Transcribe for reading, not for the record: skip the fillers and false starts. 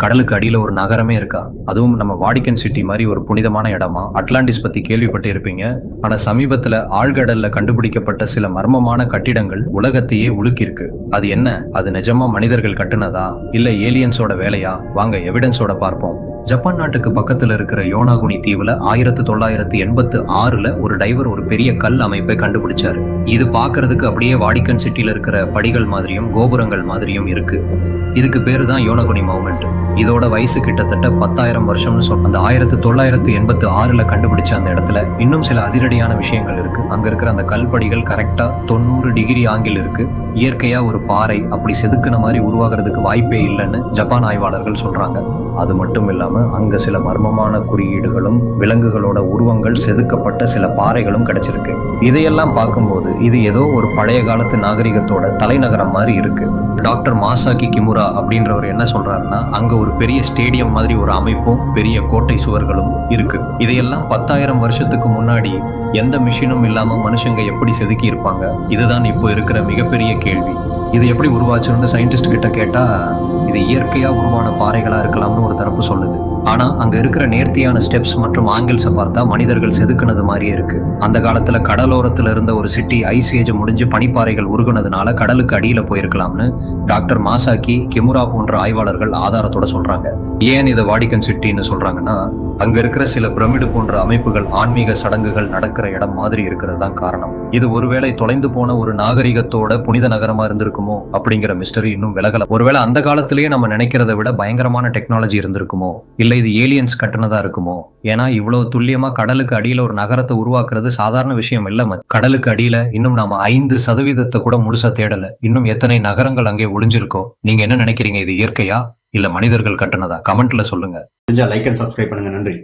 கடலுக்கு அடியில ஒரு நகரமே இருக்கா? அதுவும் நம்ம வாடிகன் சிட்டி மாதிரி ஒரு புனிதமான இடமா? அட்லாண்டிஸ் பத்தி கேள்விப்பட்டு இருப்பீங்க. ஆனா சமீபத்துல ஆழ்கடல்ல கண்டுபிடிக்கப்பட்ட சில மர்மமான கட்டிடங்கள் உலகத்தையே உலுக்கியிருக்கு. அது என்ன? அது நிஜமா மனிதர்கள் கட்டுனதா இல்ல ஏலியன்ஸோட வேலையா? வாங்க எவிடன்ஸோட பார்ப்போம். ஜப்பான் நாட்டுக்கு பக்கத்துல இருக்கிற யோனாகுனி தீவுல 1986ல ஒரு டைவர் ஒரு பெரிய கல் அமைப்பை கண்டுபிடிச்சாரு. இது பாக்குறதுக்கு அப்படியே வாடிகன் சிட்டில இருக்கிற படிகள் மாதிரியும் கோபுரங்கள் மாதிரியும் இருக்கு. இதுக்கு பேரு தான் யோனாகுனி மவுமெண்ட். இதோட வயசு கிட்டத்தட்ட 10,000 வருஷம்னு சொல்ல. அந்த 1986ல கண்டுபிடிச்ச அந்த இடத்துல இன்னும் சில அதிரடியான விஷயங்கள் இருக்கு. அங்க இருக்கிற அந்த கல்படிகள் கரெக்டா 90 டிகிரி ஆங்கிள் இருக்கு. இயற்கையா ஒரு பாறை அப்படி செதுக்குன மாதிரி உருவாகிறதுக்கு வாய்ப்பே இல்லைன்னு ஜப்பான் ஆய்வாளர்கள் சொல்றாங்க. அது மட்டும் இல்லாம அங்க சில மர்மமான குறியீடுகளும் விலங்குகளோட உருவங்கள் செதுக்கப்பட்ட சில பாறைகளும் கிடைச்சிருக்கு. இதையெல்லாம் பார்க்கும்போது இது ஏதோ ஒரு பழைய காலத்து நாகரிகத்தோட தலைநகரம் மாதிரி இருக்கு. டாக்டர் மாசாகி கிமுரா அப்படின்றவர் என்ன சொல்றாருன்னா, அங்க ஒரு பெரிய ஸ்டேடியம் மாதிரி ஒரு அமைப்பும் பெரிய கோட்டை சுவர்களும் இருக்கு. இதையெல்லாம் 10,000 வருஷத்துக்கு முன்னாடி எந்த மிஷினும் இல்லாம மனுஷங்க எப்படி செதுக்கி இருப்பாங்க? இதுதான் இப்போ இருக்கிற மிகப்பெரிய கேள்வி. இது எப்படி உருவாச்சுன்னு சயின்டிஸ்ட் கிட்ட கேட்டா, இது இயற்கையா உருவான பாறைகளா இருக்கலாம்னு ஒரு தரப்பு சொல்லுது. ஆனா அங்க இருக்கிற நேர்த்தியான ஸ்டெப்ஸ் மற்றும் ஆங்கிள்ஸை பார்த்தா மனிதர்கள் செதுக்குனது மாதிரியே இருக்கு. அந்த காலத்துல கடலோரத்துல இருந்த ஒரு சிட்டி ஐஸ் ஏஜ் முடிஞ்சு பனிப்பாறைகள் உருகுனதுனால கடலுக்கு அடியில போயிருக்கலாம்னு டாக்டர் மாசாகி கிமுரா போன்ற ஆய்வாளர்கள் ஆதாரத்தோட சொல்றாங்க. ஏன் இதை வாடிகன் சிட்டின்னு சொல்றாங்கன்னா, அங்க இருக்கிற சில பிரமிடு போன்ற அமைப்புகள் ஆன்மீக சடங்குகள் நடக்கிற இடம் மாதிரி இருக்கிறது தான் காரணம். இது ஒருவேளை தொலைந்து போன ஒரு நாகரிகத்தோட புனித நகரமா இருந்திருக்குமோ அப்படிங்கிற மிஸ்டரி இன்னும் விலகல. ஒருவேளை அந்த காலத்திலேயே நம்ம நினைக்கிறத விட பயங்கரமான டெக்னாலஜி இருந்திருக்குமோ, இல்ல இது ஏலியன்ஸ் கட்டுனதா இருக்குமோ? ஏன்னா இவ்வளவு துல்லியமா கடலுக்கு அடியில ஒரு நகரத்தை உருவாக்குறது சாதாரண விஷயம் இல்ல. கடலுக்கு அடியில இன்னும் நாம 5% கூட முழுசா தேடல. இன்னும் எத்தனை நகரங்கள் அங்கே ஒளிஞ்சிருக்கோ? நீங்க என்ன நினைக்கிறீங்க? இது இயற்கையா இல்ல மனிதர்கள் கட்டுனதா? கமெண்ட்ல சொல்லுங்க. லைக் அண்ட் சப்ஸ்கிரைப் பண்ணுங்க. நன்றி.